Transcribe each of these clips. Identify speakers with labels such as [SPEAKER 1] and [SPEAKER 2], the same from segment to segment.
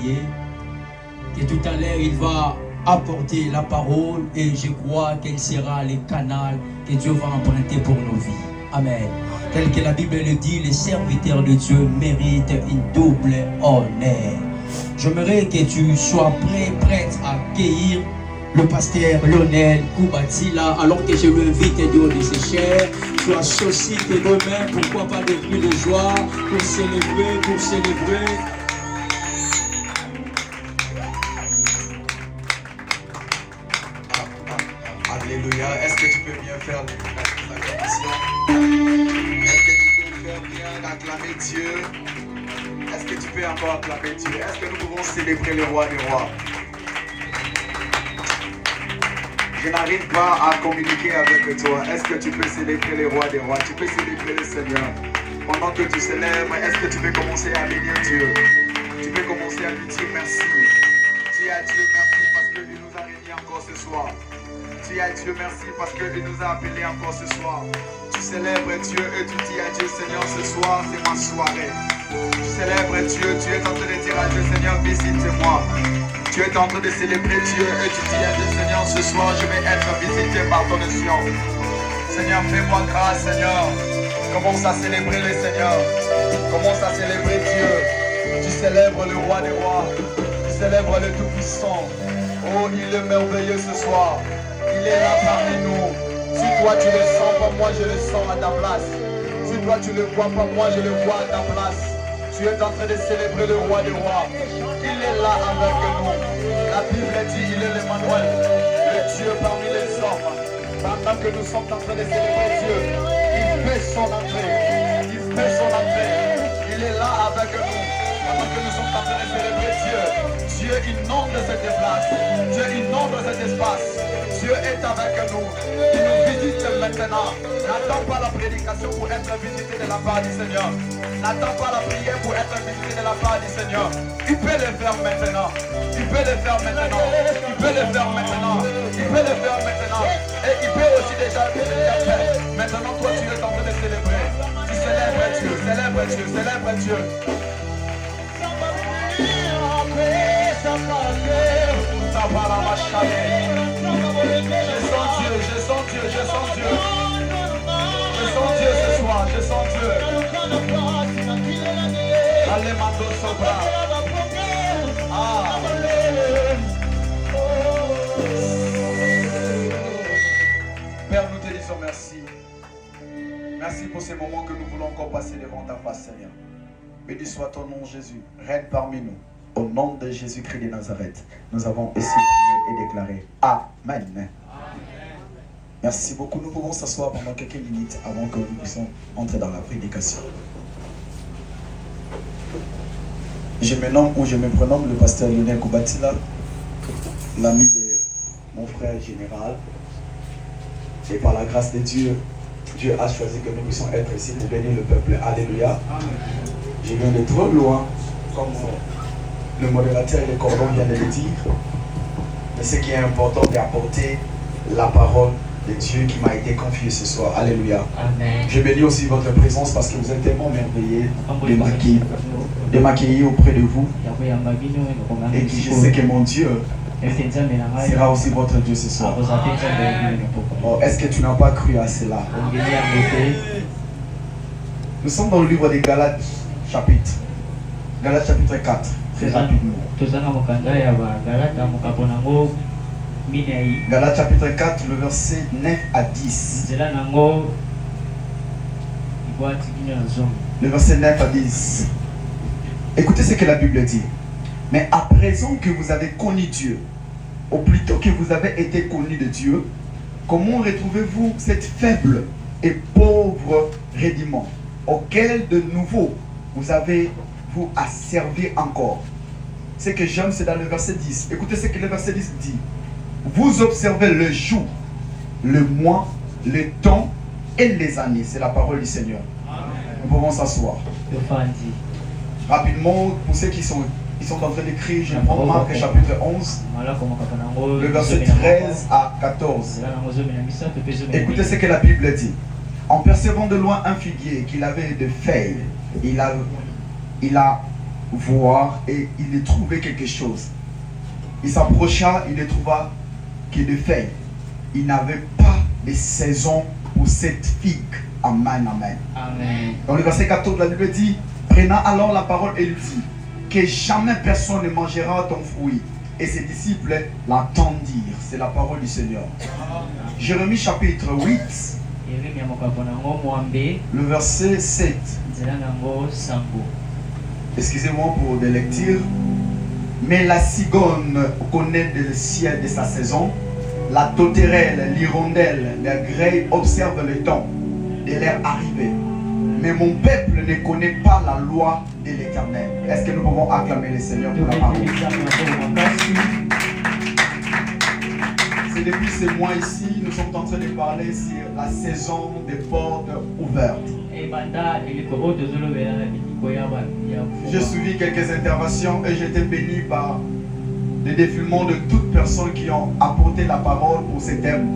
[SPEAKER 1] prier. Que tout à l'heure, il va apporter la parole et je crois qu'elle sera le canal que Dieu va emprunter pour nos vies. Amen. Tel que la Bible le dit, les serviteurs de Dieu méritent une double honneur. J'aimerais que tu sois prête à accueillir le pasteur Lionel Koubatila, alors que je l'invite Dieu de ses chairs. Sois saucé tes deux mains, pourquoi pas des cris de joie, pour célébrer, pour célébrer.
[SPEAKER 2] Alléluia. Est-ce que tu peux bien faire l'acclamation? Est-ce que tu peux faire bien acclamer Dieu? Est-ce que tu peux encore acclamer Dieu? Est-ce que nous pouvons célébrer le roi des rois? Je n'arrive pas à communiquer avec toi. Est-ce que tu peux célébrer le roi des rois? Tu peux célébrer le Seigneur. Pendant que tu célèbres, est-ce que tu peux commencer à bénir Dieu? Tu peux commencer à lui dire merci. Dis à Dieu merci parce qu'il nous a réunis encore ce soir. Dis à Dieu merci parce qu'il nous a appelés encore ce soir. Tu célèbres Dieu et tu dis à Dieu, Seigneur, ce soir c'est ma soirée. Tu célèbres Dieu, tu es en train de dire à Dieu, Seigneur, visite-moi. Tu es en train de célébrer Dieu et tu dis à Dieu, Seigneur, ce soir je vais être visité par ton onction. Seigneur, fais-moi grâce, Seigneur. Commence à célébrer le Seigneur. Commence à célébrer Dieu. Tu célèbres le roi des rois. Tu célèbres le Tout-Puissant. Oh, il est merveilleux ce soir. Il est là parmi nous. Si toi tu le sens pas, moi je le sens à ta place. Si toi tu le vois pas, moi je le vois à ta place. Tu es en train de célébrer le roi des rois. Il est là avec nous. La Bible dit, il est l'Emmanuel, le Dieu parmi les hommes. Pendant que nous sommes en train de célébrer Dieu, il fait son entrée. Il fait son entrée. Il est là avec nous. Pendant que nous sommes en train de célébrer Dieu, Dieu inonde cette place. Dieu inonde cet espace. Dieu est avec nous. Il nous visite maintenant. N'attends pas la prédication pour être visité de la part du Seigneur. N'attends pas la prière pour être visité de la part du Seigneur. Il peut le faire maintenant. Il peut le faire maintenant. Il peut le faire maintenant. Il peut le faire maintenant. Et il peut aussi déjà le faire. Maintenant, toi, tu es en train de célébrer. Tu célèbres Dieu, célèbre Dieu, célèbre Dieu. Je sens Dieu, je sens Dieu, je sens Dieu. Je sens Dieu ce soir, je sens Dieu. Allez, Mando Sobra. Ah. Père, nous te disons merci. Merci pour ces moments que nous voulons encore passer devant ta face, Seigneur. Béni soit ton nom, Jésus. Règne parmi nous. Au nom de Jésus-Christ de Nazareth, nous avons essayé et déclaré Amen. Amen. Merci beaucoup. Nous pouvons s'asseoir pendant quelques minutes avant que nous puissions entrer dans la prédication. Je me nomme ou je me prénomme le pasteur Lionel Koubatila, l'ami de mon frère général. Et par la grâce de Dieu, Dieu a choisi que nous puissions être ici pour bénir le peuple. Alléluia. Je viens de trop loin, comme le modérateur et le cordon viennent de le dire. Mais ce qui est important, c'est d'apporter la parole de Dieu qui m'a été confiée ce soir. Alléluia. Amen. Je bénis aussi votre présence parce que vous êtes tellement merveilleux de m'accueillir auprès de vous. Et que je sais que mon Dieu sera aussi votre Dieu ce soir. Oh, est-ce que tu n'as pas cru à cela? Nous sommes dans le livre des Galates, chapitre 4. Très rapidement. Galates chapitre 4, le verset 9 à 10. Le verset 9 à 10. Écoutez ce que la Bible dit. Mais à présent que vous avez connu Dieu, ou plutôt que vous avez été connu de Dieu, comment retrouvez-vous cette faible et pauvre rédiment auquel de nouveau vous avez vous à servir encore? Ce que j'aime, c'est dans le verset 10. Écoutez ce que le verset 10 dit. Vous observez le jour, le mois, le temps et les années. C'est la parole du Seigneur. Amen. Nous pouvons s'asseoir. Rapidement, pour ceux qui sont en train d'écrire, je prends Marc chapitre 11, le verset 13 à 14. Écoutez ce que la Bible dit. En percevant de loin un figuier qu'il avait de feuilles, il a voir et il y trouvait quelque chose. Il s'approcha, il y trouva que des feuilles. Il n'avait pas de saison pour cette figue. Amen, amen.
[SPEAKER 3] Amen.
[SPEAKER 2] Dans le verset 14, la Bible dit, prenant alors la parole et lui dit, que jamais personne ne mangera ton fruit. Et ses disciples l'entendirent. C'est la parole du Seigneur. Jérémie chapitre 8, le verset 7. Excusez-moi pour des lectures. Mais la cigogne connaît le ciel de sa saison. La toterelle, l'hirondelle, la grêle observe le temps de leur arrivée. Mais mon peuple ne connaît pas la loi de l'Éternel. Est-ce que nous pouvons acclamer le Seigneur pour la parole? C'est depuis ce mois ici, nous sommes en train de parler sur la saison des portes ouvertes. J'ai suivi quelques interventions et j'ai été béni par le défilement de toutes personnes qui ont apporté la parole pour ce thème.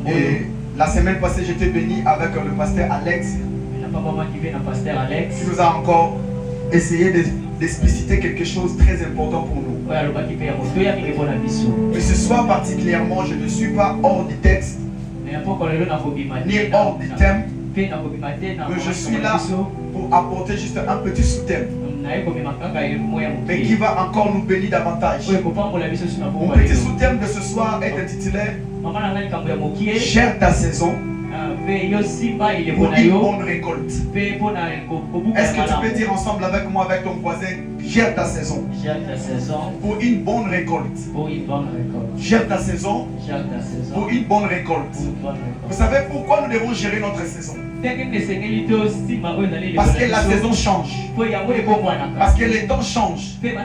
[SPEAKER 2] Et la semaine passée, j'étais béni avec le pasteur Alex, qui nous a encore essayé d'expliciter quelque chose de très important pour nous. Mais ce soir particulièrement, je ne suis pas hors du texte, ni hors du thème, mais je suis là pour apporter juste un petit sous-thème, mais qui va encore nous bénir davantage. Mon petit sous-thème de ce soir est intitulé Gère ta saison pour une bonne récolte. Est-ce que tu peux dire ensemble avec moi, avec ton voisin, gère ta saison pour une bonne récolte. Gère ta saison pour une bonne récolte. Vous savez pourquoi nous devons gérer notre saison? Parce que la saison change. Parce que les temps changent. Les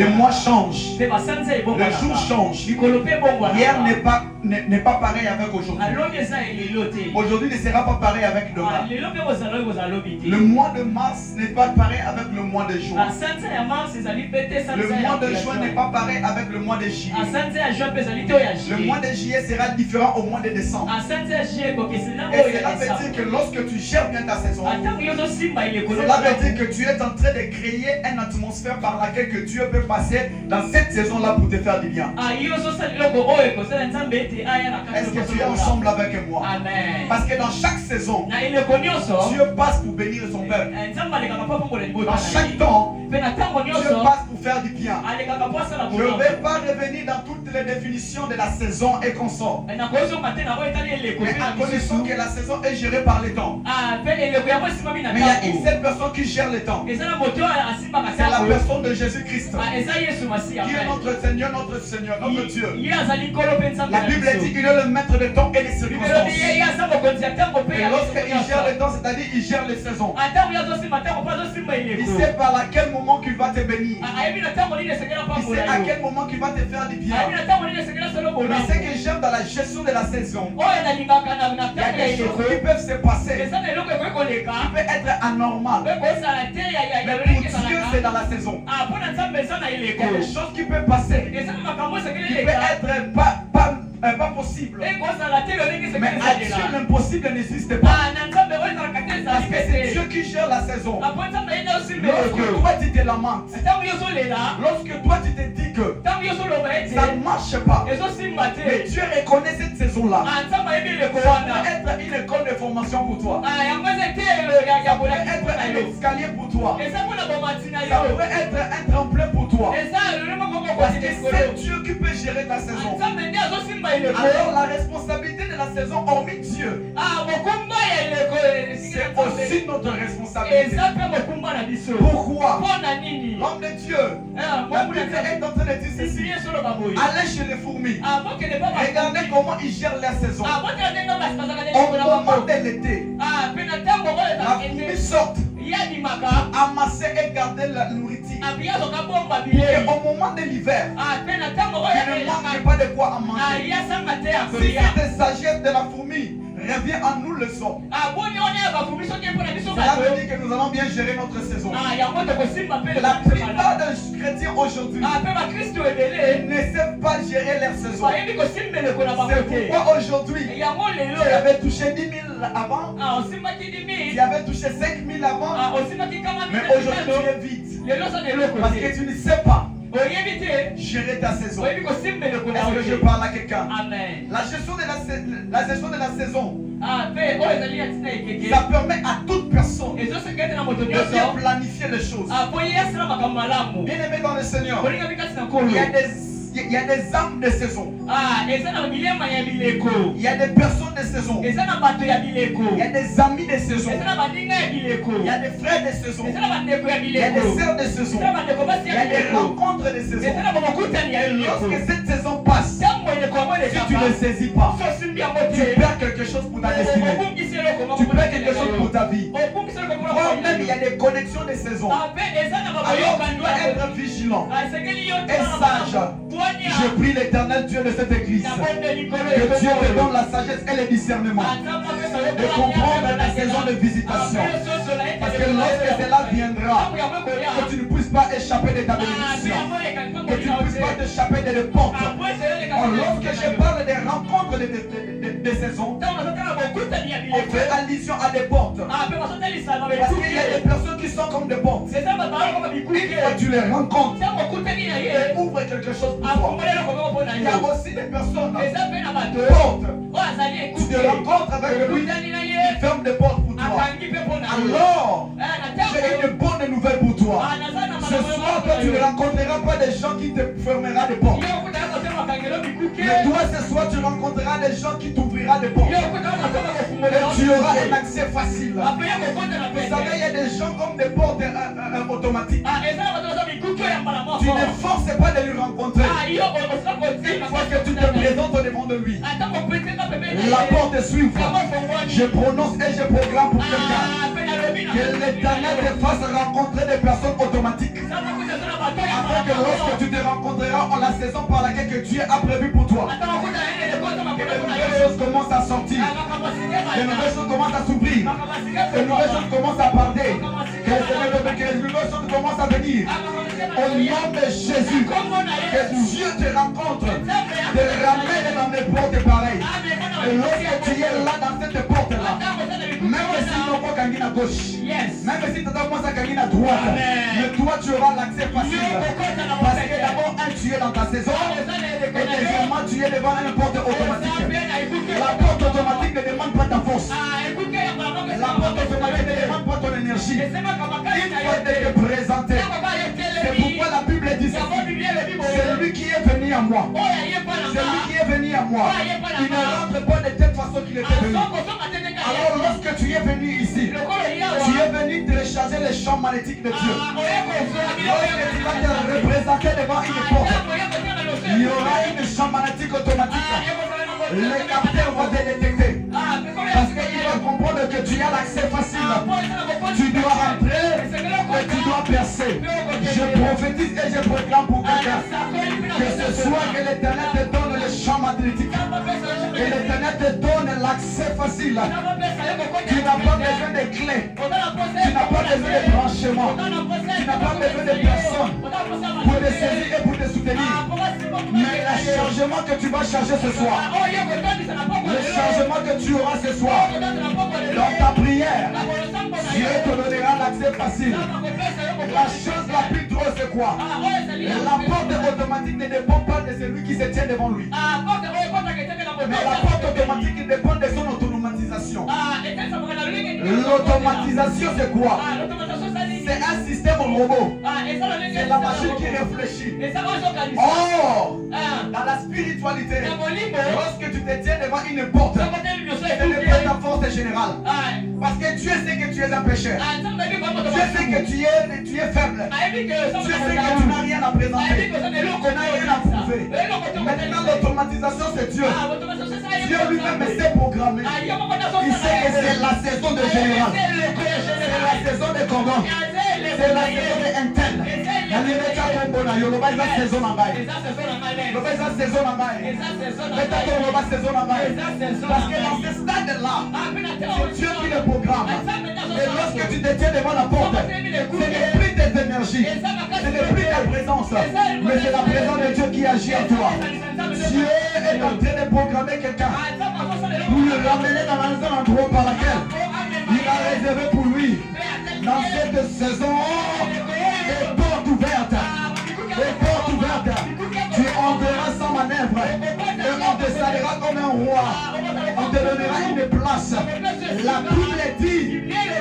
[SPEAKER 2] mois changent. Le jour change. Hier n'est pas pareil avec aujourd'hui. Aujourd'hui ne sera pas pareil avec demain. Le mois de mars n'est pas pareil avec le mois de juin. Le mois de juin n'est pas pareil avec le mois de juillet. Le mois de juillet sera différent au mois de décembre. Et cela veut dire que lorsque tu gères bien ta saison, cela veut dire que tu es en train de créer une atmosphère par laquelle que Dieu peut passer dans cette saison-là pour te faire du bien. Est-ce que tu es ensemble avec moi?
[SPEAKER 3] Amen.
[SPEAKER 2] Parce que dans chaque saison, Dieu passe pour bénir son peuple. Dans chaque temps, Dieu passe pour faire du bien. Je ne vais pas revenir dans toutes les définitions de la saison et qu'on sort. Mais en connaissant que la saison est gérée par les temps. Mais il y a une seule personne qui gère les temps. C'est la personne de Jésus-Christ, qui est notre Seigneur, notre Dieu. La Bible dit qu'il est le maître des temps et des circonstances. Et lorsqu'il gère les temps, c'est-à-dire il gère les saisons. Il sait par quel moment qu'il va te bénir. Il sait à quel moment qu'il va te faire du bien. Mais ce que j'aime dans la gestion de la saison, il y a des choses qui peuvent se passer, qui peuvent être anormales. Mais pour Dieu, c'est dans la saison. Il y a des choses qui peuvent passer, qui peuvent être pas possible. Mais à Dieu, l'impossible n'existe pas. Parce que c'est Dieu qui gère la saison. Lorsque toi tu te lamentes, lorsque toi tu te dis que ça ne marche pas, mais Dieu reconnaît cette saison-là. Ça peut être une école de formation pour toi. Ça peut être un escalier pour toi. Ça peut être un tremplin pour toi. Parce que c'est Dieu qui peut gérer ta saison. Alors la responsabilité de la saison, hormis Dieu, c'est aussi notre responsabilité. Pourquoi? L'homme de Dieu, la Bible est en train de dire ceci. Allez chez les fourmis. Regardez comment ils gèrent la saison. Au moment de l'été, la fourmi sort, amasser et garder la nourriture. Et au moment de l'hiver, il ne manque pas de quoi à manger. Si cette sagesse de la fourmi revient à nous le sort, cela veut dire que nous allons bien gérer notre saison. La plupart des chrétiens aujourd'hui
[SPEAKER 3] ne
[SPEAKER 2] ne savent pas gérer leur saison. C'est
[SPEAKER 3] pourquoi
[SPEAKER 2] pourquoi aujourd'hui, tu avais touché 10 000 avant, tu avais touché 5 000 avant, mais aujourd'hui tu es vide. Parce que tu ne sais pas gérer ta saison. Est-ce que je parle à quelqu'un?
[SPEAKER 3] Amen.
[SPEAKER 2] La gestion de la saison,
[SPEAKER 3] Ah,
[SPEAKER 2] ça permet à toute personne de bien planifier les choses. Bien aimé dans le Seigneur, il y a des âmes de saison. Il y a des personnes de saison. Il y a des amis de saison. Il y a des frères de saison. Il y a des sœurs de saison. Il y a des rencontres de saison. Et lorsque cette saison passe, si tu ne saisis pas, tu perds quelque chose pour ta destinée. Tu perds quelque chose pour ta vie. Même il y a des connexions de saison. Alors tu dois être vigilant et sage. Je prie l'Éternel Dieu de cette église que Dieu te donne la sagesse et le discernement de comprendre ta saison de visitation. Parce que lorsque cela viendra, que tu ne puisses pas échapper de ta bénédiction, que tu ne puisses pas t'échapper de les portes. Lorsque je parle des rencontres de saison, on fait allusion à des portes. Parce qu'il y a des personnes qui sont comme des portes. Une fois tu les rencontres, elles ouvrent quelque chose pour toi. Il y a aussi des personnes portes. Tu te rencontres avec lui, il ferme des portes pour toi. Alors, j'ai une bonne nouvelle pour toi. Ce soir, toi, tu ne rencontreras pas des gens qui te fermeront des portes. Mais toi, ce soir, tu rencontreras des gens qui t'ouvriront des portes. Et tu auras un accès facile. Vous savez, il y a des gens comme des portes automatiques. Tu ne forces pas de lui rencontrer. Une fois que tu te présentes au devant de lui, la porte s'ouvre. Je prononce et je proclame pour quelqu'un que l'Éternel te fasse rencontrer des personnes automatiques. Afin que lorsque tu te rencontreras en la saison par laquelle que Dieu a prévu pour toi, que de nouvelles choses commencent à sortir, de nouvelles choses commencent à s'ouvrir, de nouvelles choses commencent à parler, que les nouvelles choses commencent à venir. Au nom de Jésus, que Dieu te rencontre, te ramène dans des portes pareilles. Et lorsque tu es là dans cette porte-là, même si tu n'as pas gagné à gauche, même si tu n'as pas gagné à droite, mais toi tu auras l'accès facile. Parce que d'abord, tu es dans ta saison, et deuxièmement, tu es devant une porte automatique. La porte automatique ne demande pas ta force. La porte automatique ne demande pas ton énergie. Il faut te présenter. C'est pourquoi la Bible dit ceci. C'est lui qui est venu à moi. C'est lui qui est venu à moi. Il ne rentre pas de telle façon qu'il était venu. Alors lorsque tu es venu ici, tu es venu télécharger les champs magnétiques de Dieu. Lorsque tu vas te représenter devant une porte, il y aura une champ magnétique automatique. Les capteurs vont te détecter. Parce qu'il va comprendre que tu as l'accès facile. Tu dois entrer et tu dois percer. Je prophétise et je proclame pour quelqu'un que ce soit que l'Éternel te donne le champ magnétique. Que l'Éternel te donne l'accès facile. Tu n'as pas besoin de clés. Tu n'as pas besoin de branchement. Tu n'as pas besoin de personnes pour te saisir et pour te soutenir. Mais le changement que tu vas changer ce soir, le changement que tu auras ce soir, dans ta prière, Dieu te donnera l'accès facile. La chose la plus drôle, c'est quoi? La porte automatique ne dépend pas de celui qui se tient devant lui. Mais la porte automatique dépend de son automatisation. L'automatisation, c'est quoi? C'est un système robot. C'est la machine qui réfléchit. Or, dans la spiritualité, lorsque tu te tiens devant une porte, ce n'est pas ta force générale. Parce que Dieu sait que tu es un pécheur. Dieu sait que tu es faible. Dieu sait que tu n'as rien à présenter. Tu n'as rien à prouver. Maintenant, l'automatisation, c'est Dieu. Dieu lui-même sait programmer. Il sait que c'est la saison de général. C'est la saison de condom. C'est la saison de interne. Parce que dans ce stade-là, c'est Dieu qui le programme. Et lorsque tu te tiens devant la porte, ce n'est plus des énergie. Ce n'est plus ta présence, mais c'est la présence de Dieu qui agit en toi. Dieu est en train de programmer quelqu'un pour le ramener dans un endroit par lequel il a réservé pour lui. Dans cette saison, des portes ouvertes. Des portes ouvertes. Tu entreras sans manœuvre. Et on te saluera comme un roi. On te donnera une place. La Bible dit,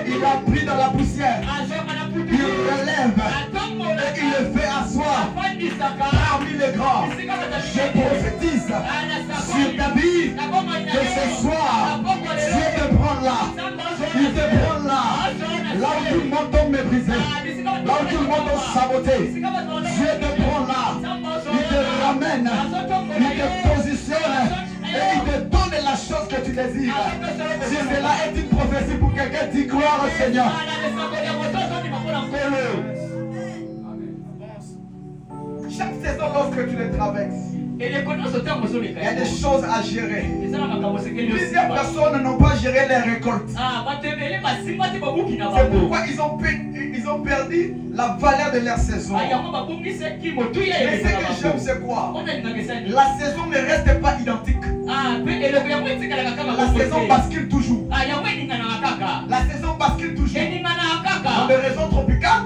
[SPEAKER 2] il a pris dans la poussière. Il relève. Et il le fait asseoir parmi les grands. Je prophétise sur ta vie que ce soir, Dieu te prend là. Il te prend là. Là où tout le monde tombe méprisé. Là où tout le monde tombe saboté. Dieu te prend là. Il te ramène. Il te positionne. Et il te donne la chose que tu désires. Si cela est une prophétie pour quelqu'un, dis gloire au Seigneur. Chaque saison, lorsque tu les traverses, il y a des choses à gérer. Plusieurs personnes n'ont pas géré les récoltes. C'est pourquoi ils ont perdu la valeur de leur saison. Mais ce que j'aime, c'est quoi? La saison ne reste pas identique. La saison bascule toujours. La saison bascule toujours. Dans les régions tropicales,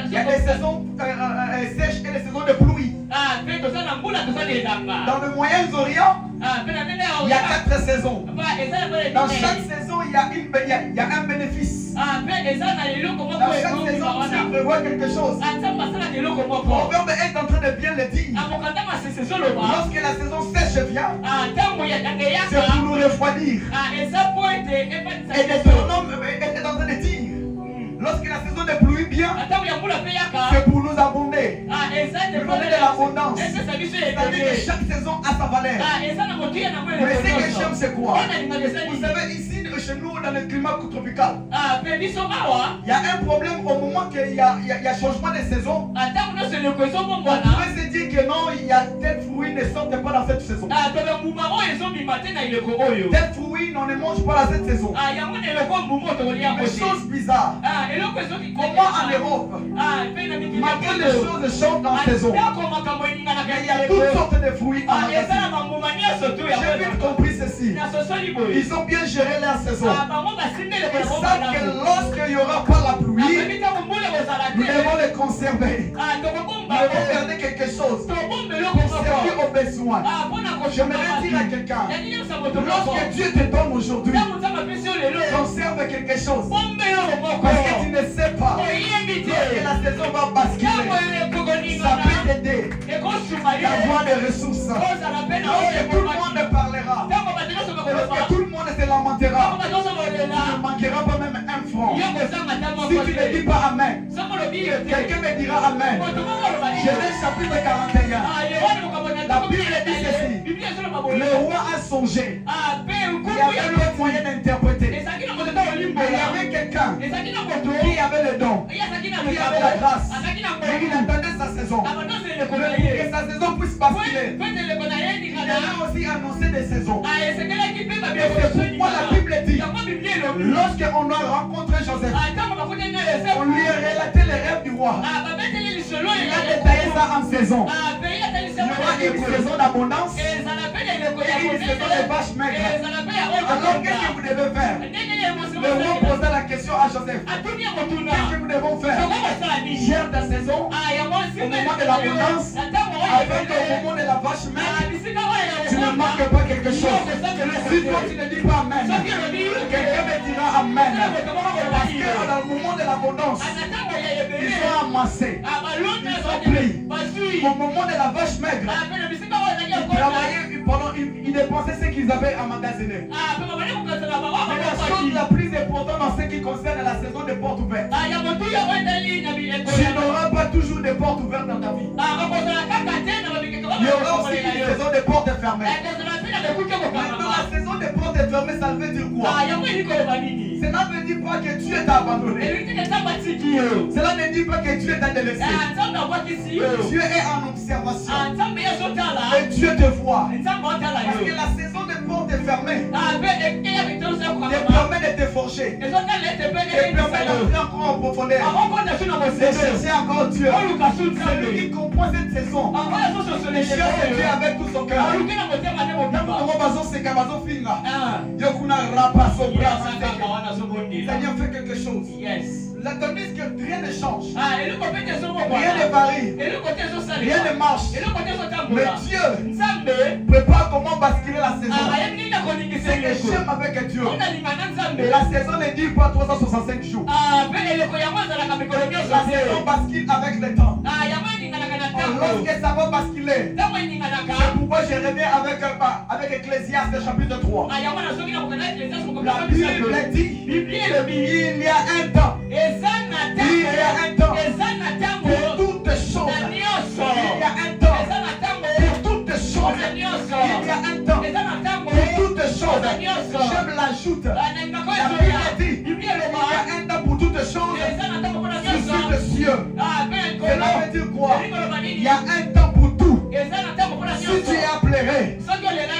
[SPEAKER 2] il y a des saisons sèches et des saisons de pluie. Dans le Moyen-Orient, il y a 4 saisons. Dans chaque saison, il y a un bénéfice. Dans chaque saison, tu prévois quelque chose. Proverbe est en train de bien le dire. Lorsque la saison sèche vient, c'est pour nous refroidir. Et Deutéronome est en train de dire, lorsque la saison de pluie vient, c'est pour nous abonder. Nous donner de l'abondance. C'est-à-dire que chaque saison a sa valeur. Mais ce que j'aime, c'est quoi? Vous savez, ici, chez nous, dans le climat tropical, il y a un problème au moment qu'il y a changement de saison. On pourrait se dire que non, il y a tel fruit ne sortent pas dans cette saison. Tel fruit, on ne mange pas dans cette saison. Mais chose bizarre. Comment en Europe, malgré les choses changent en saison, il y a toutes sortes de fruits en magasin. J'ai vite compris ceci. Ils ont bien géré leur saison. Ils savent que lorsqu'il n'y aura pas la pluie, nous devons les conserver. Nous devons garder quelque chose pour servir aux besoins. J'aimerais dire à quelqu'un, lorsque Dieu te donne aujourd'hui, conserve quelque chose. Parce que tu ne sais pas que la saison va basculer. Ça peut t'aider d'avoir des ressources. Lorsque tout le monde parlera, lorsque tout le monde se lamentera, tu ne manqueras pas même un franc. Si tu ne dis pas Amen, quelqu'un me dira Amen. Genèse chapitre 41. La Bible dit ceci. Le roi a songé. Il y avait le moyen d'interpréter. Mais il y avait quelqu'un qui avait le don, qui avait la grâce, et il attendait sa saison. Que sa saison puisse basculer. Il avait aussi annoncé des saisons. Et c'est pourquoi la Bible dit, lorsqu'on a rencontré Joseph, on lui a relaté les rêves du roi. Il a détaillé ça en saison. Il y aura une saison d'abondance et une saison de vaches maigres. Alors qu'est-ce que vous devez faire? Le roi posa la question à Joseph. Qu'est-ce que nous devons faire? Gère ta saison au moment de l'abondance, afin qu'au moment de la vache maigre, tu ne manques pas quelque chose. Si toi tu ne dis pas Amen, quelqu'un me dira Amen. Parce que dans le moment de l'abondance, ils sont amassés, ils sont pris. Au moment de la vache maigre, ils travaillaient, ils dépensaient ce qu'ils avaient emmagasiné. Mais la chose la plus importante dans ce qui concerne la saison des portes ouvertes, tu n'auras pas toujours des portes ouvertes dans ta vie. Il y aura aussi une saison des portes fermées. Maintenant, la saison des portes fermées, ça veut dire quoi? Cela ne dit pas que Dieu t'a abandonné. Cela ne dit pas que Dieu t'a délaissé. Dieu est en observation. Et Dieu te voit. Parce que la saison des portes fermées te permet de te forger. Te permet d'entrer encore en
[SPEAKER 4] profondeur, de chercher encore Dieu. Celui qui comprend cette saison, il cherche Dieu avec tout son cœur. Seigneur, fais quelque chose. La tandis que rien ne change, rien ne varie, rien ne marche. Mais Dieu prépare comment basculer la saison. C'est que j'aime avec Dieu. La saison ne dure pas 365 jours. La saison bascule avec le temps. Lorsque ça va basculer, c'est pourquoi je reviens avec Ecclésiaste chapitre 3. La Bible dit il y a un temps. Il y a un temps pour toutes choses. Il y a un temps pour toutes choses. Il y a un temps pour toutes choses. Je me l'ajoute. La Bible dit il y a un temps pour toutes choses. Je suis le cieux. Cela veut dire quoi? Il y a un temps pour tout. Si tu es appelé,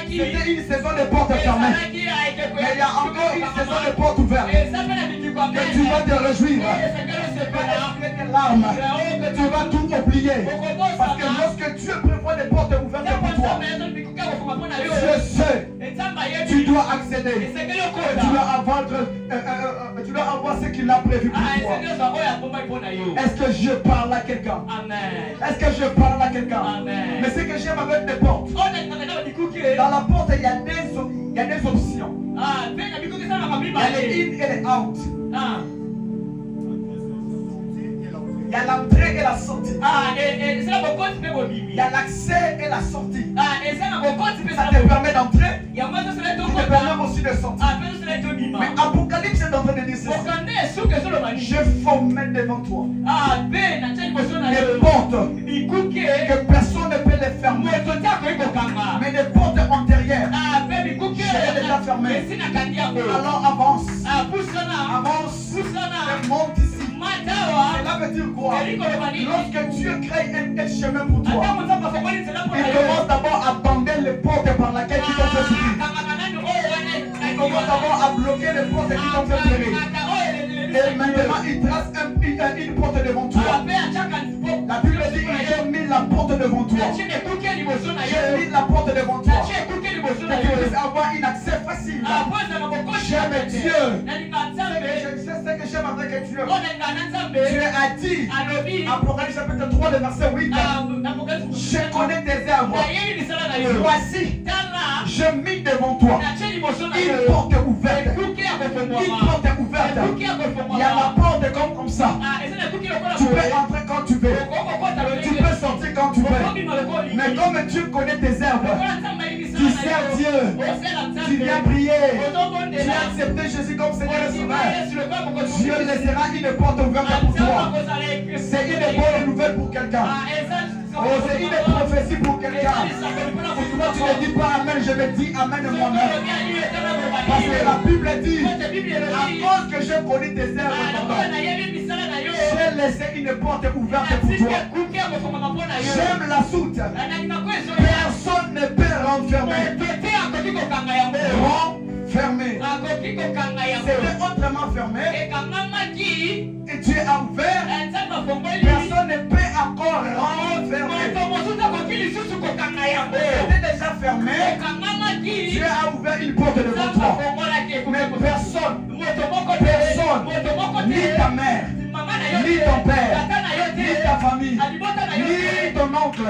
[SPEAKER 4] c'était une saison de portes fermées. Mais il y a encore une saison de portes ouvertes. Que tu vas te réjouir. Tes larmes. Tu vas tout oublier. Parce que lorsque Dieu prévoit des portes ouvertes pour toi, je sais, tu dois accéder. Tu dois avoir ce qu'il a prévu pour toi. Est-ce que je parle à quelqu'un? Est-ce que je parle à quelqu'un? Mais ce que j'aime avec les portes, dans la porte, il y a des options. Il y a les in et les out. Il y a l'entrée et la sortie. Il y a l'accès et la sortie. Ça te permet d'entrer. Ça te permet aussi de sortir. Mais Apocalypse est en train de dire ceci. Je formais devant toi des portes que personne ne peut les fermer. Mais des portes antérieures, j'ai déjà fermées. Alors avance. Avance. Et monte ici. Cela veut dire quoi? Lorsque Dieu crée un chemin pour toi, il commence d'abord à bander les portes par lesquelles tu t'en fais subir. Il commence d'abord à bloquer les portes qui t'ont fait pleurer. Et maintenant il trace une porte devant toi. La Bible dit j'ai mis la porte devant toi. J'ai mis la porte devant toi. Que tu puisses avoir un accès facile. J'aime Dieu. Je sais ce que j'aime avec Dieu. Dieu a dit, Apocalypse chapitre 3, le verset 8, je connais tes œuvres. Voici, je mis devant toi une porte ouverte. Une porte ouverte. Il y a la porte comme ça. Tu peux entrer quand tu veux. Tu peux sortir quand tu veux. Mais comme Dieu connaît tes œuvres, tu sers Dieu. Tu viens prier. Tu as accepté Jésus comme Seigneur et Sauveur. Dieu laissera une porte ouverte pour toi. C'est une bonne nouvelle pour quelqu'un. Oh, c'est une prophétie pour quelqu'un. Toi, tu ne dis pas Amen, je me dis Amen moi-même. Parce que la Bible dit, à cause que j'ai connu tes œuvres, j'ai laissé une porte ouverte pour toi. J'aime la soute. Personne ne peut renfermer. Renfermer. C'était autrement fermé. Et Dieu a ouvert. Personne ne peut encore renfermer. C'était déjà fermé. Dieu a ouvert une porte devant toi. Mais personne, ni ta mère, ni ton père, ni ta famille, ni ton oncle,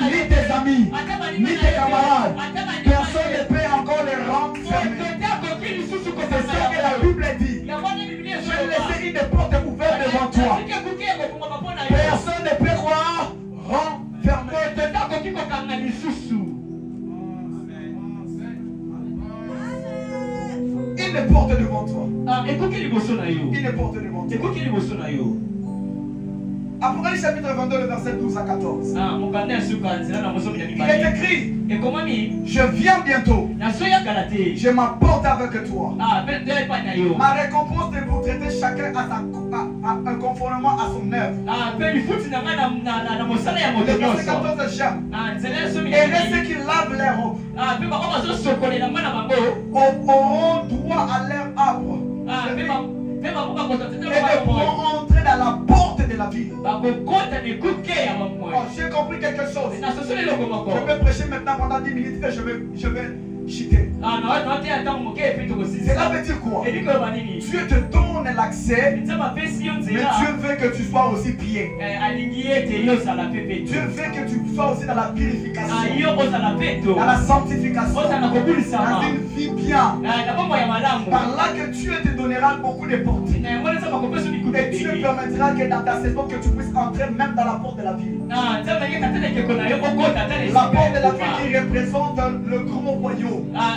[SPEAKER 4] ni tes amis, ni tes camarades, personne ne peut encore les renfermer. C'est ça que la Bible dit. J'ai laissé une porte ouverte devant toi. Personne ne peut croire renfermer. Une porte devant toi. Une porte devant toi. Apocalypse chapitre 22, le verset 12 à 14. Il est écrit, je viens bientôt. Je m'apporte avec toi. Ma récompense de vous traiter chacun conformément à son œuvre. Le verset 14, j'aime. Et ceux qui lavent les robes auront droit à leur arbre. Et ne pourront entrer à la porte de la ville.
[SPEAKER 3] bakokota nekuke ya bamoi.
[SPEAKER 4] Oh, j'ai compris quelque chose.
[SPEAKER 3] Na sosoli eloko moko.
[SPEAKER 4] Je vais prêcher maintenant pendant 10 minutes et je vais chuter.
[SPEAKER 3] Ah, na te ata moke epi tokosisa.
[SPEAKER 4] Cela veut dire quoi?
[SPEAKER 3] Eliko yoba nini?
[SPEAKER 4] Dieu te donne l'accès,
[SPEAKER 3] Nzambe apesi yo
[SPEAKER 4] mais
[SPEAKER 3] nzela.
[SPEAKER 4] Dieu veut que tu sois aussi pied.
[SPEAKER 3] Alingi ete yo ozala mpe peto.
[SPEAKER 4] Dieu veut que tu sois aussi dans la purification,
[SPEAKER 3] Yo ozala peto.
[SPEAKER 4] dans la sanctification,
[SPEAKER 3] Ozala
[SPEAKER 4] dans
[SPEAKER 3] kobulisama.
[SPEAKER 4] une vie bien.
[SPEAKER 3] Na bombo ya malamu.
[SPEAKER 4] Par là que Dieu te donnera beaucoup de portes.
[SPEAKER 3] Na yango nzambe akopesa mikutu
[SPEAKER 4] Et Dieu
[SPEAKER 3] ebele.
[SPEAKER 4] permettra que dans ta saison que tu puisses entrer même dans la porte de la ville.
[SPEAKER 3] Nzambe ayeka te na ekeko na yo okota ata na
[SPEAKER 4] La porte de la
[SPEAKER 3] esika
[SPEAKER 4] ville qui représente le grand royaume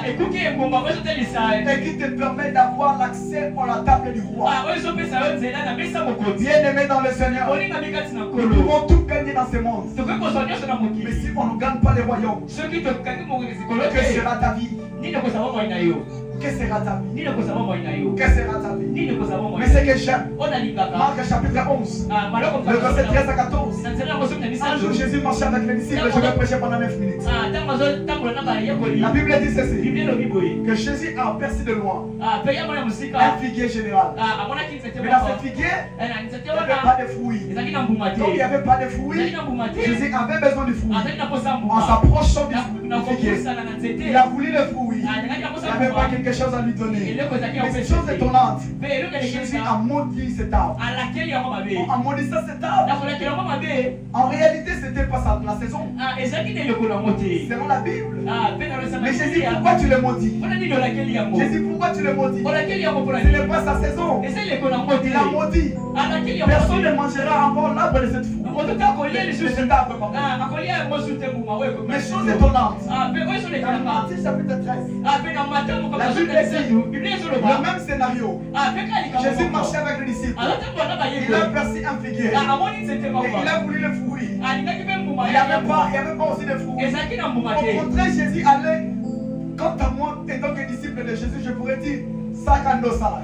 [SPEAKER 3] ekuki engumba oyo ezotelisa
[SPEAKER 4] et qui te permet d'avoir l'accès à la table du roi.
[SPEAKER 3] oyo ezopesa yo nzela na mesa mokonzi.
[SPEAKER 4] Bien-aimé dans le Seigneur,
[SPEAKER 3] olingami kati na
[SPEAKER 4] nous
[SPEAKER 3] nkolo.
[SPEAKER 4] pouvons tout gagner dans ce monde.
[SPEAKER 3] tokoki kozwa nyonso na
[SPEAKER 4] Mais
[SPEAKER 3] mokili.
[SPEAKER 4] si on ne gagne pas le royaume,
[SPEAKER 3] soki tokangi mokolo
[SPEAKER 4] que
[SPEAKER 3] te
[SPEAKER 4] sera ta vie?
[SPEAKER 3] nini ekozala moi na yo?
[SPEAKER 4] Que sera ta vie?
[SPEAKER 3] nini ekozala moi na yo?
[SPEAKER 4] Que sera ta vie?
[SPEAKER 3] nini ekozala moi
[SPEAKER 4] Mais
[SPEAKER 3] na
[SPEAKER 4] ce
[SPEAKER 3] yo?
[SPEAKER 4] que j'aime,
[SPEAKER 3] oyo nalingaka
[SPEAKER 4] Marc chapitre 11,
[SPEAKER 3] maloko
[SPEAKER 4] le verset 13 à 14.
[SPEAKER 3] na nzela yango soki na
[SPEAKER 4] Un
[SPEAKER 3] misato.
[SPEAKER 4] jour, Jésus marchait avec les disciples, je vais prêcher pendant 9 minutes.
[SPEAKER 3] ntango azotambola na bayekoli
[SPEAKER 4] La Bible dit ceci,
[SPEAKER 3] biblia elobi boye
[SPEAKER 4] que Jésus a aperçu de loin
[SPEAKER 3] mpe ye amona mosika
[SPEAKER 4] un figuier général.
[SPEAKER 3] amonaki nzete
[SPEAKER 4] Mais dans
[SPEAKER 3] moko.
[SPEAKER 4] ce figuier,
[SPEAKER 3] Na nzete
[SPEAKER 4] il n'y avait pas
[SPEAKER 3] wana
[SPEAKER 4] de fruits.
[SPEAKER 3] ezalaki na mbuma te.
[SPEAKER 4] Comme il n'y avait pas de
[SPEAKER 3] ezalaki
[SPEAKER 4] fruits,
[SPEAKER 3] na mbuma te.
[SPEAKER 4] Jésus avait besoin du fruit.
[SPEAKER 3] azalaki na posa
[SPEAKER 4] En
[SPEAKER 3] mbuma.
[SPEAKER 4] s'approchant
[SPEAKER 3] na
[SPEAKER 4] du figuier,
[SPEAKER 3] kokosana na nzete.
[SPEAKER 4] il a voulu le fruit.
[SPEAKER 3] alingaki na
[SPEAKER 4] Il
[SPEAKER 3] posa
[SPEAKER 4] n'avait pas
[SPEAKER 3] mbuma.
[SPEAKER 4] quelque chose à lui donner.
[SPEAKER 3] eloko ezalaki
[SPEAKER 4] Mais
[SPEAKER 3] ya
[SPEAKER 4] cette chose étonnante,
[SPEAKER 3] mpe eloko
[SPEAKER 4] Jésus
[SPEAKER 3] elekesa
[SPEAKER 4] a maudit cet arbre.
[SPEAKER 3] alakeli yango mabe.
[SPEAKER 4] En maudissant cet arbre,
[SPEAKER 3] nakolakeli yango mabe.
[SPEAKER 4] en réalité, c'était pas la saison.
[SPEAKER 3] ezalaki na eloko nango te.
[SPEAKER 4] Selon la Bible.
[SPEAKER 3] mpe nalosana
[SPEAKER 4] Mais Jésus, pourquoi tu le maudis?
[SPEAKER 3] mpona nini olakeli yango?
[SPEAKER 4] Jésus, pourquoi tu le maudis?
[SPEAKER 3] olakeli yango mpona
[SPEAKER 4] Ce
[SPEAKER 3] nini?
[SPEAKER 4] n'est pas sa saison.
[SPEAKER 3] eza eleko nango te.
[SPEAKER 4] Il a maudit.
[SPEAKER 3] alakeli yango
[SPEAKER 4] Personne
[SPEAKER 3] mabe.
[SPEAKER 4] ne mangera encore l'arbre de cette fruit.
[SPEAKER 3] moto te akolia
[SPEAKER 4] De
[SPEAKER 3] lisusu
[SPEAKER 4] cet arbre, pardon.
[SPEAKER 3] akolia yango su te mbuma oyo
[SPEAKER 4] Mais chose étonnante,
[SPEAKER 3] mpe oyo
[SPEAKER 4] dans
[SPEAKER 3] ezolekelaka
[SPEAKER 4] Matthieu chapitre 13,
[SPEAKER 3] mpe na matamu
[SPEAKER 4] La Bible dit,
[SPEAKER 3] biblia
[SPEAKER 4] le
[SPEAKER 3] ezoloba
[SPEAKER 4] même scénario.
[SPEAKER 3] mpe kalika
[SPEAKER 4] Jésus marchait avec les disciples.
[SPEAKER 3] azotambola na
[SPEAKER 4] Il a
[SPEAKER 3] bayekoli
[SPEAKER 4] aperçu un figuier.
[SPEAKER 3] amoni nzete
[SPEAKER 4] Et il
[SPEAKER 3] moko
[SPEAKER 4] a voulu le fruit.
[SPEAKER 3] alingaki mpe mbuma
[SPEAKER 4] Il n'y avait pas aussi de fruits.
[SPEAKER 3] ezalaki na mbuma
[SPEAKER 4] Au
[SPEAKER 3] te.
[SPEAKER 4] contraire, Jésus allait. Quant à moi, étant que disciple de Jésus, je pourrais dire Sakandosala.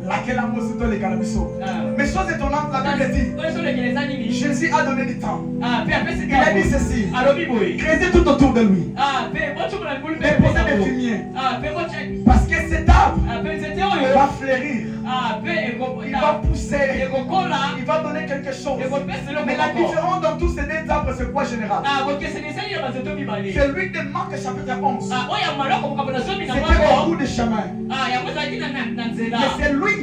[SPEAKER 4] Laquelle a mosuto les calabiso. Mais chose étonnante, la Bible dit
[SPEAKER 3] oyo ezolekeleza nini?
[SPEAKER 4] Jésus a donné du temps.
[SPEAKER 3] mpe apesi
[SPEAKER 4] Il a dit ceci.
[SPEAKER 3] alobi boye
[SPEAKER 4] Creusez tout autour de lui.
[SPEAKER 3] mpe botumula likulu mpe
[SPEAKER 4] Déposez des fumiers.
[SPEAKER 3] mpe botia
[SPEAKER 4] Parce que cet arbre
[SPEAKER 3] mpe nzete oyo
[SPEAKER 4] va fleurir.
[SPEAKER 3] mpe
[SPEAKER 4] Il va pousser.
[SPEAKER 3] ekokola
[SPEAKER 4] Il va donner quelque chose.
[SPEAKER 3] ekopesa eloko
[SPEAKER 4] Mais la
[SPEAKER 3] moko.
[SPEAKER 4] différence dans tous ces deux arbres, c'est quoi général?
[SPEAKER 3] bokeseni esali ya banzeto mibale
[SPEAKER 4] Celui de Marc chapitre 11.
[SPEAKER 3] oyo ya maloko mokambo na zomi na
[SPEAKER 4] C'était au bout
[SPEAKER 3] moko
[SPEAKER 4] du chemin.
[SPEAKER 3] yango ezalaki na nzela
[SPEAKER 4] Mais c'est lui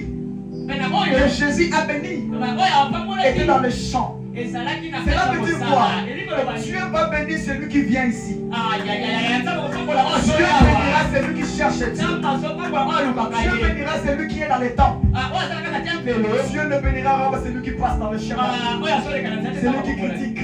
[SPEAKER 3] mpe na
[SPEAKER 4] que
[SPEAKER 3] oyo
[SPEAKER 4] Jésus a béni.
[SPEAKER 3] oyo apambolaki
[SPEAKER 4] Était dans le champ.
[SPEAKER 3] ezalaki na
[SPEAKER 4] Cela
[SPEAKER 3] pesa
[SPEAKER 4] veut dire
[SPEAKER 3] kosala
[SPEAKER 4] quoi?
[SPEAKER 3] elikoloba
[SPEAKER 4] Dieu va bénir celui qui vient ici.
[SPEAKER 3] nzambe kotambola oyo
[SPEAKER 4] Dieu
[SPEAKER 3] azoyawa
[SPEAKER 4] bénira celui qui cherche Dieu.
[SPEAKER 3] nzambe azotambola oyo alukaka
[SPEAKER 4] Dieu
[SPEAKER 3] ye
[SPEAKER 4] bénira celui qui est dans les temples.
[SPEAKER 3] oyo azalaka na tempelo
[SPEAKER 4] Dieu ne bénira pas celui qui passe dans le chemin.
[SPEAKER 3] oyo azoleka na nzete
[SPEAKER 4] Celui qui critique.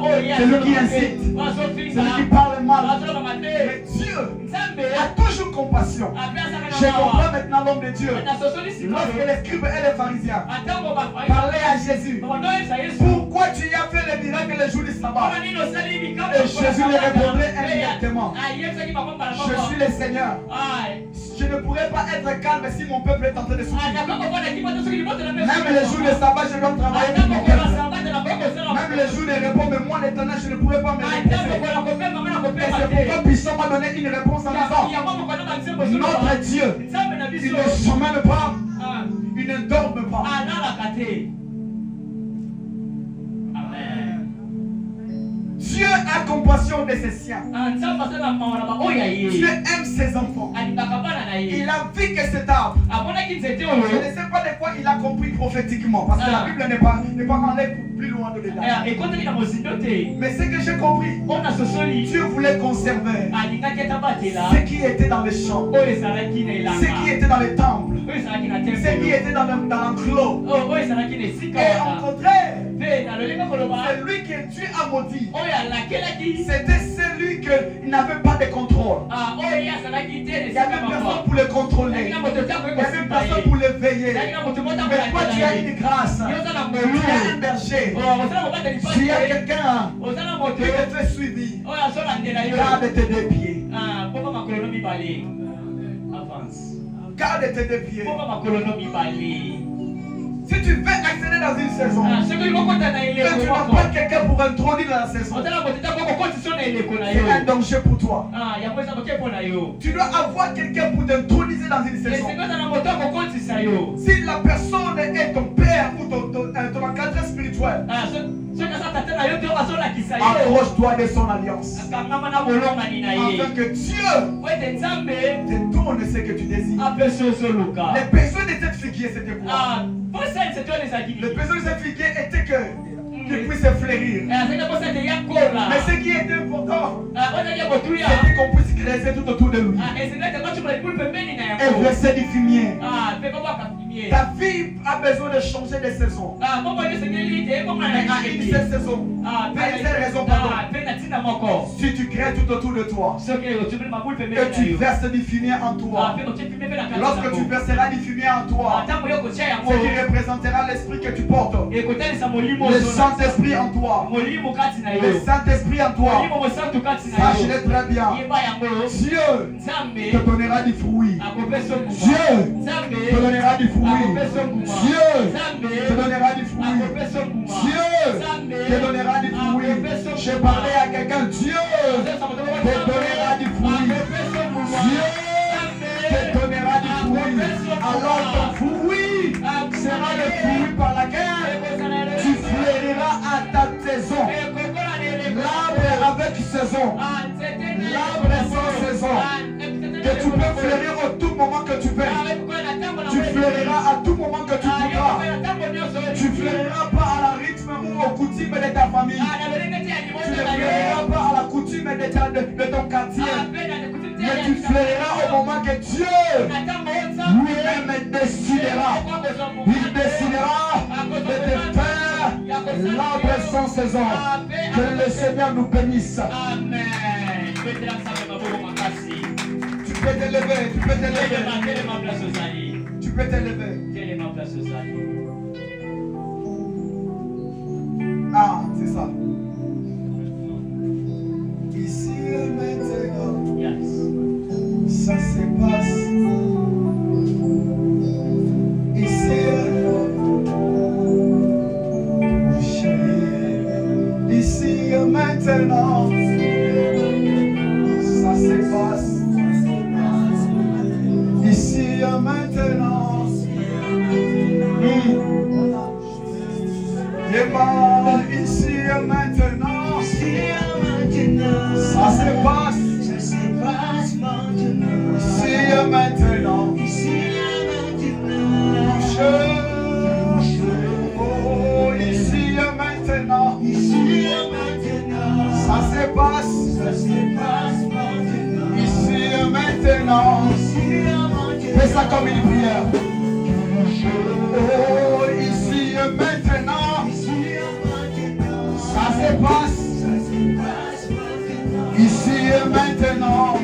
[SPEAKER 3] oyo ye
[SPEAKER 4] Celui qui incite.
[SPEAKER 3] oyo azofinga
[SPEAKER 4] Celui qui parle mal.
[SPEAKER 3] azolobama te
[SPEAKER 4] Mais Dieu
[SPEAKER 3] nzambe
[SPEAKER 4] a toujours compassion.
[SPEAKER 3] ape azalaka
[SPEAKER 4] Je
[SPEAKER 3] na
[SPEAKER 4] comprends
[SPEAKER 3] mawa
[SPEAKER 4] maintenant l'homme de Dieu.
[SPEAKER 3] na sosoli
[SPEAKER 4] Lorsque
[SPEAKER 3] sikoyo
[SPEAKER 4] les scribes et les pharisiens
[SPEAKER 3] atango
[SPEAKER 4] parlaient à Jésus,
[SPEAKER 3] babandoyebisa yesu
[SPEAKER 4] pourquoi tu as fait les miracles le jour du sabbat?
[SPEAKER 3] mpona nini osali bikambo
[SPEAKER 4] Et Jésus lui répondait indirectement.
[SPEAKER 3] ayebisaki makomba na
[SPEAKER 4] Je
[SPEAKER 3] moko
[SPEAKER 4] suis le Seigneur. Je ne pourrais pas être calme si mon peuple est en train de souffrir. Même les jours de sabbat, je dois travailler pour mon peuple. Même les jours de repos, mais moi l'éternel, je ne pourrais pas me reposer. Et c'est pourquoi Puissant m'a donné une réponse en disant, notre Dieu, il ne sommeille pas, il ne dort pas. Dieu a compassion de ses siens. Dieu aime ses enfants. Il a vu que cet arbre, je ne sais pas de quoi il a compris prophétiquement, parce que la Bible n'est pas allée plus loin de détails. Mais ce que j'ai compris, Dieu voulait conserver ce qui était dans les champs, ce qui était dans les temples, ce qui était dans l'enclos. Et en contraire, celui que Dieu a maudit, c'était celui qui n'avait pas de contrôle. Il y avait personne pour le contrôler. Il y avait personne pour le veiller. Mais toi, tu as une grâce. Tu as un berger. Tu as quelqu'un qui te fait suivi. Garde tes deux pieds. Garde tes deux pieds. Si tu veux accéder dans une saison, que tu n'as pas quelqu'un pour introduire dans la saison, c'est un danger pour toi. Tu dois avoir quelqu'un pour t'introduire dans une saison. Si la personne est ton père ou ton frère,
[SPEAKER 3] soki aza tata na yo te bazolakisa ye
[SPEAKER 4] approche-toi de son alliance.
[SPEAKER 3] akangama na bolongani na ye
[SPEAKER 4] Afin que Dieu
[SPEAKER 3] po ete nzambe
[SPEAKER 4] te donne ce que tu désires.
[SPEAKER 3] apesi ozoluka
[SPEAKER 4] Les besoins de cette figuier, c'était quoi?
[SPEAKER 3] posa seto ezalaki
[SPEAKER 4] Le besoin de cette figuier était qu'il puisse fleurir.
[SPEAKER 3] azalaki posa ete ya kola
[SPEAKER 4] Mais ce qui était important,
[SPEAKER 3] ozalaki ya kotuya
[SPEAKER 4] c'était qu'on puisse creuser tout autour de lui.
[SPEAKER 3] ezelete kocumola likulu pembeni na
[SPEAKER 4] Et
[SPEAKER 3] yango
[SPEAKER 4] verser du fumier.
[SPEAKER 3] mpe kobwaka pimie
[SPEAKER 4] Ta vie a besoin de changer de saison.
[SPEAKER 3] bongo yo esengeli te ebongona
[SPEAKER 4] Mais
[SPEAKER 3] na
[SPEAKER 4] à une seule saison, à une seule raison, pardon.
[SPEAKER 3] mpe na ntina moko
[SPEAKER 4] Si tu crées tout autour de toi,
[SPEAKER 3] soki ocumeli mabulu pembeni
[SPEAKER 4] que
[SPEAKER 3] na
[SPEAKER 4] tu
[SPEAKER 3] yo
[SPEAKER 4] verses du fumier en toi,
[SPEAKER 3] mpe kotie pimie mpe na kati
[SPEAKER 4] lorsque tu verseras du fumier en toi,
[SPEAKER 3] ntango yo kotia yango
[SPEAKER 4] ce qui représentera l'esprit que tu portes,
[SPEAKER 3] ekotalisa molimo
[SPEAKER 4] le Saint-Esprit en toi,
[SPEAKER 3] molimo kati na yo
[SPEAKER 4] le Saint-Esprit en toi,
[SPEAKER 3] molimo mosantu kati na
[SPEAKER 4] sache-le
[SPEAKER 3] yo
[SPEAKER 4] très bien,
[SPEAKER 3] yeba yango
[SPEAKER 4] Dieu
[SPEAKER 3] nzambe
[SPEAKER 4] te donnera du fruit.
[SPEAKER 3] akopesa nguma
[SPEAKER 4] Dieu
[SPEAKER 3] nzambe
[SPEAKER 4] te donnera du fruit.
[SPEAKER 3] akopesa nguma
[SPEAKER 4] Dieu
[SPEAKER 3] nzambe
[SPEAKER 4] te donnera du fruit.
[SPEAKER 3] akopesa nguma
[SPEAKER 4] Dieu
[SPEAKER 3] nzambe
[SPEAKER 4] te donnera du fruit. J'ai parlé à quelqu'un, Dieu te donnera du fruit. Dieu te donnera du fruit. Alors ton fruit sera le fruit par laquelle tu fleuriras à ta saison. L'arbre avec saison. L'arbre sans saison. Que tu peux fleurir au tout moment que tu veux. Tu fleuriras à tout moment que tu voudras. Tu fleuriras pas à la rythme ou aux coutumes de ta famille. Tu ne fleuriras pas à la coutume de ton quartier. Mais tu fleuriras au moment que Dieu lui-même décidera. Il décidera de te faire l'arbre sans saison. Que le Seigneur nous bénisse.
[SPEAKER 3] Amen.
[SPEAKER 4] Tu peux t'élever, tu peux t'élever. Tu peux t'élever. Ah, c'est ça. Ici et maintenant, ça se passe. Ici et maintenant, ça se passe. Ici et maintenant, ici et maintenant, ça se passe. Ici et maintenant, oh, ici et maintenant, ça se passe. Ici et maintenant, fais ça comme une prière. Oh, ici et maintenant, ça se passe. Ici et maintenant,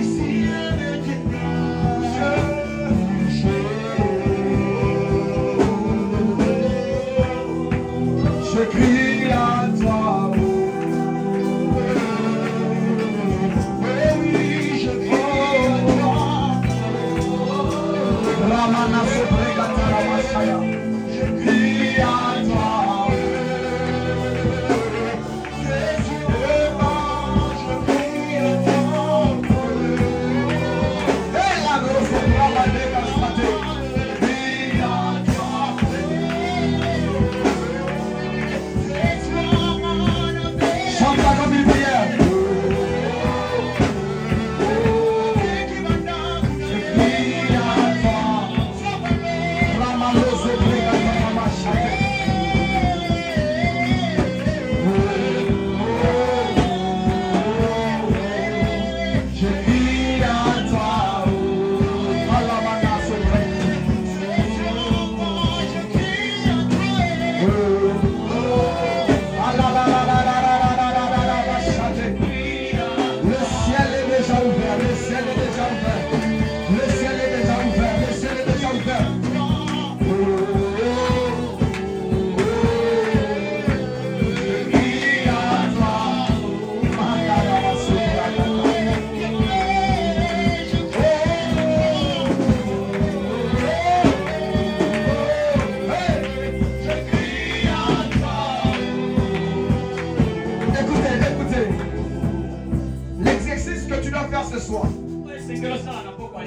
[SPEAKER 4] je crie à toi. Oui, je crie à toi. Ramana Sobregata Ramashaya. Je crie à toi.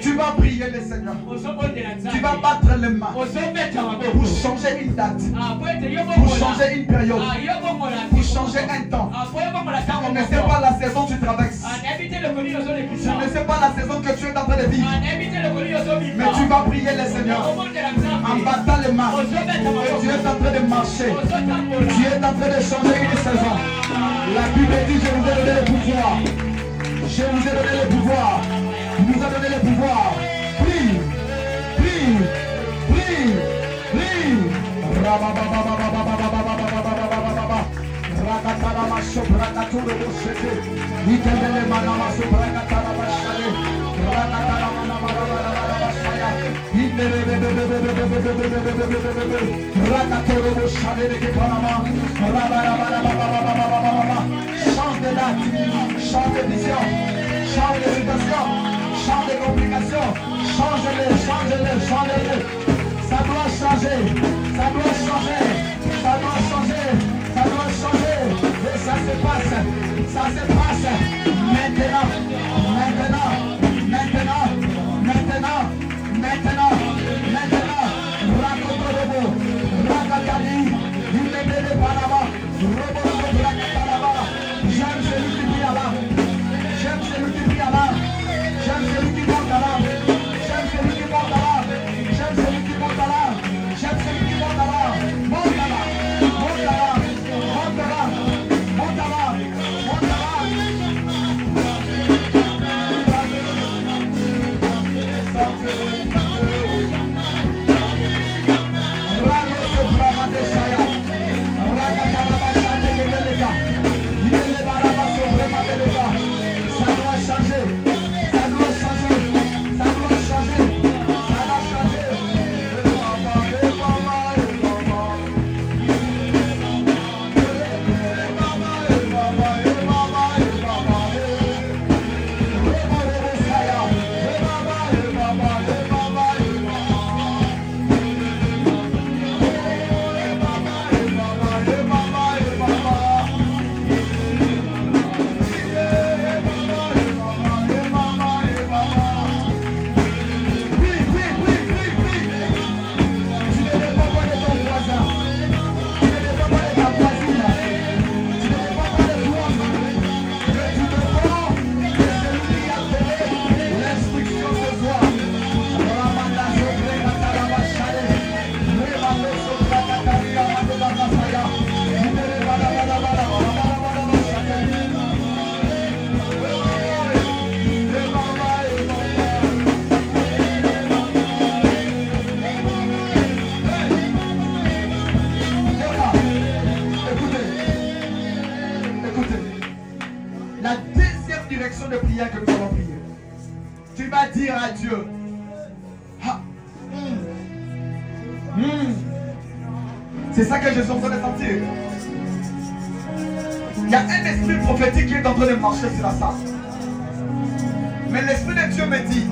[SPEAKER 4] Tu vas prier le Seigneur. Tu vas battre les mains pour changer une date, pour changer une période, pour changer un temps. Je ne sais pas la saison que tu traverses. Je ne sais pas la saison que tu es en train de vivre. Mais tu vas prier le Seigneur en battant les mains. Et tu es en train de marcher. Tu es en train de changer une saison. La Bible dit, je vous ai donné le pouvoir. Je vous ai donné le pouvoir. Il nous a donné le pouvoir. Prie, prie, prie, prie. Rakatana sobrakaturo boshete. Ikendele manama sobrakatana bashale. Rakatana manama bashaya. Rakaturo boshale de Panama. Change de date, change de vision, change de situation, change de complication. Change-le, change-le, change-le. Ça doit changer, ça doit changer, ça doit changer. Ça doit changer et ça se passe maintenant, maintenant, maintenant, maintenant, maintenant, maintenant. Rakotorobo, Rakatali, Ilebele Panama, Robo Rakatalaba. J'aime celui qui prie à l'âme, j'aime celui qui prie à l'âme, j'aime celui qui monte à l'âme, j'aime celui qui monte à l'âme, j'aime celui qui monte à l'âme, j'aime celui qui monte à l'âme, monte à l'âme, monte à l'âme. De prière que nous allons prier. Tu vas dire à Dieu, c'est ça que je suis en train de sentir. Il y a un esprit prophétique qui est en train de marcher sur la salle. Mais l'esprit de Dieu me dit,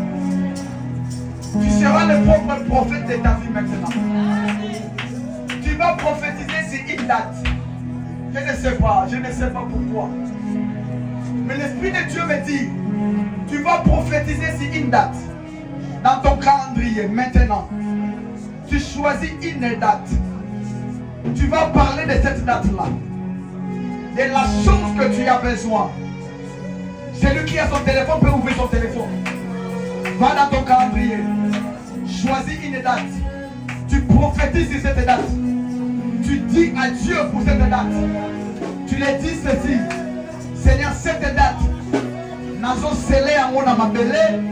[SPEAKER 4] tu seras le propre prophète de ta vie maintenant. Tu vas prophétiser sur une date. Je ne sais pas pourquoi. Mais l'Esprit de Dieu me dit, tu vas prophétiser sur une date. Dans ton calendrier, maintenant. Tu choisis une date. Tu vas parler de cette date-là. De la chose que tu as besoin. Celui qui a son téléphone peut ouvrir son téléphone. Va dans ton calendrier. Choisis une date. Tu prophétises sur cette date. Tu dis à Dieu pour cette date. Tu lui dis ceci. Seigneur, cette date, nazo scellé en na mabele,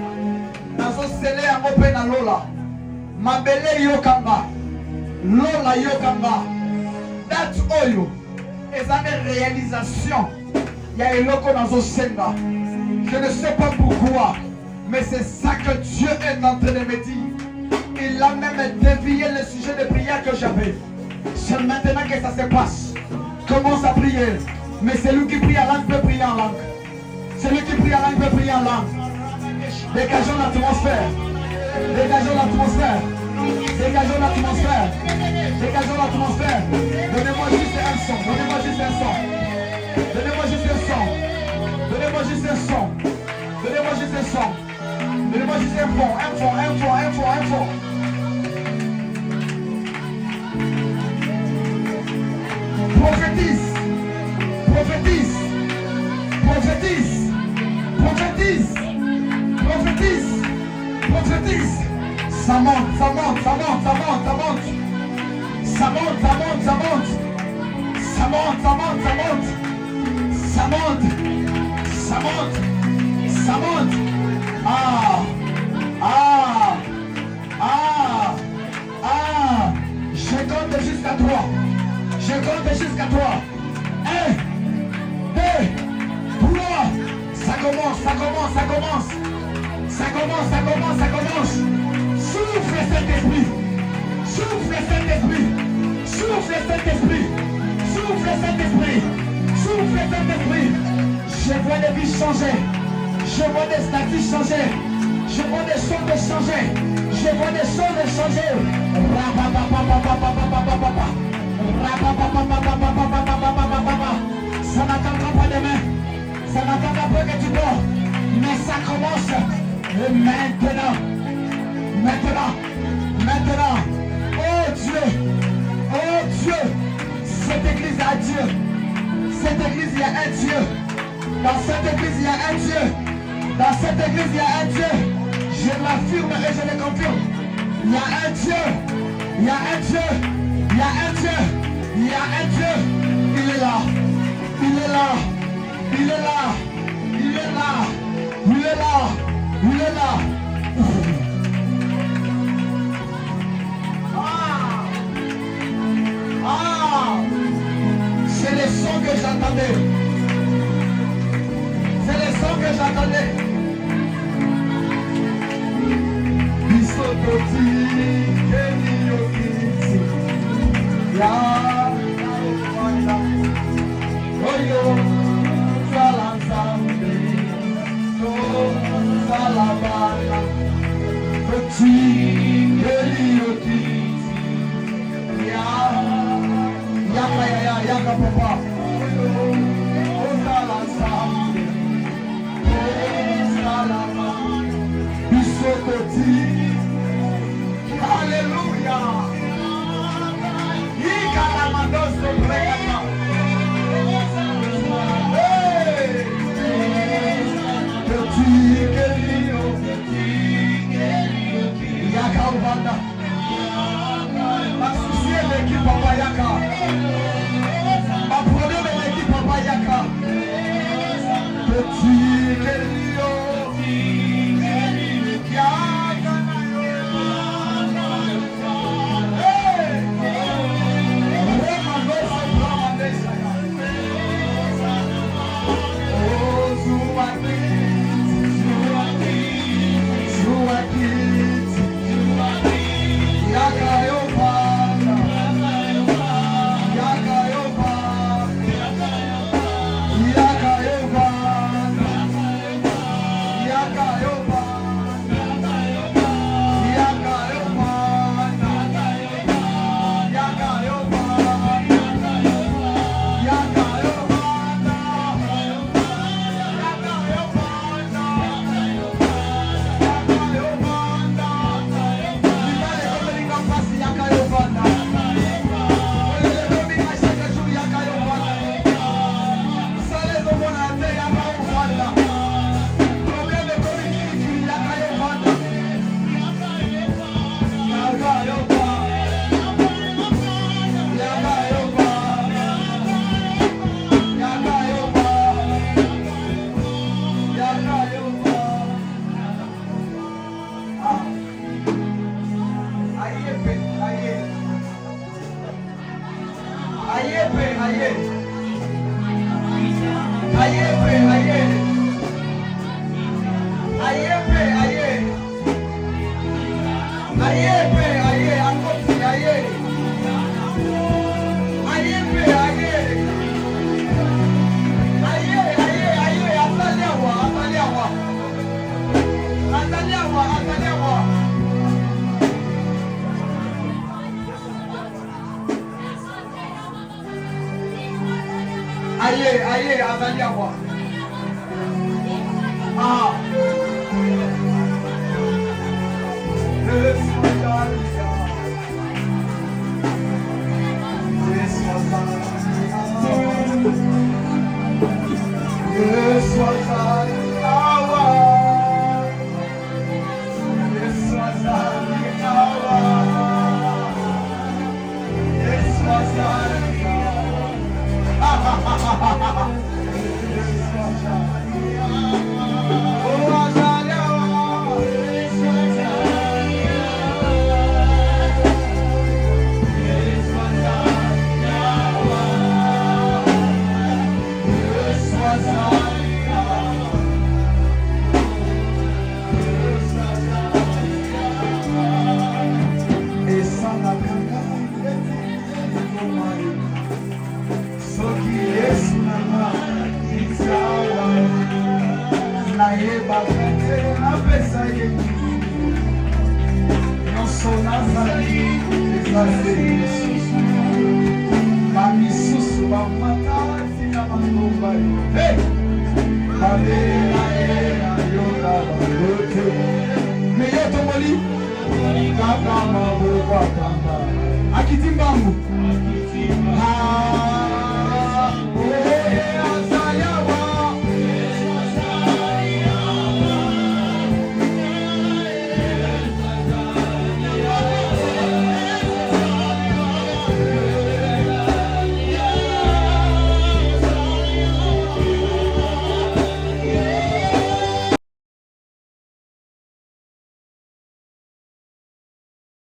[SPEAKER 4] nazo scellé en open na lola, mabele yokanga, lola yokanga, date oyo, et ça une réalisation, il y a eloko nazo senga. Je ne sais pas pourquoi, mais c'est ça que Dieu est en train de me dire. Il a même dévié le sujet de prière que j'avais. C'est maintenant que ça se passe. Commence à prier. Mais celui qui prie en langue peut prier en langue. Celui qui prie en langue peut prier en langue. Dégageons l'atmosphère. Dégageons l'atmosphère. Dégageons l'atmosphère. Dégageons l'atmosphère. Donnez-moi juste un son. Donnez-moi juste un son. Donnez-moi juste un son. Donnez-moi juste un son. Donnez-moi juste un son. Donnez-moi juste un fond, un fond, un fond, un fond, un fond. Prophétise, prophétise, prophétise, prophétise, prophétise, prophétise. Ça monte, ça monte, ça monte, ça monte, ça monte. Ça monte, ça monte, ça monte. Ça monte, ça monte, ça monte. Ça monte, ça monte, ça monte. Ah, ah, ah, ah. Je compte jusqu'à 3. Je compte jusqu'à 3. 1, 2, 3. Ça commence, ça commence, ça commence. Ça commence, ça commence, ça commence. Souffle Saint-Esprit. Souffle Saint-Esprit. Souffle Saint-Esprit. Souffle Saint-Esprit. Souffle Saint-Esprit. Je vois des vies changer. Je vois des statuts changer. Je vois des choses changer. Je vois des choses changer. Ça n'attendra pas demain. Ça n'attendra pas que tu dors. Mais ça commence. Et maintenant. Maintenant. Maintenant. Oh Dieu. Oh Dieu. Cette église a Dieu. Cette église, il y a un Dieu. Dans cette église, il y a un Dieu. Dans cette église, il y a un Dieu. Je l'affirme et je le confirme. Il y a un Dieu. Il y a un Dieu. Il y a un Dieu. Il y a un Dieu. Il est là. Il est là. Il est là. Il est là. Il est là. Il est là. Ah. Ah. C'est le son que j'attendais. C'est le son que j'attendais. Alléluia. Ma souci est l'équipe Papa Yaka. Ma problème est l'équipe Papa Yaka. Petit Kelio. Aïe, Azali Awa. Ah. Akitimbangu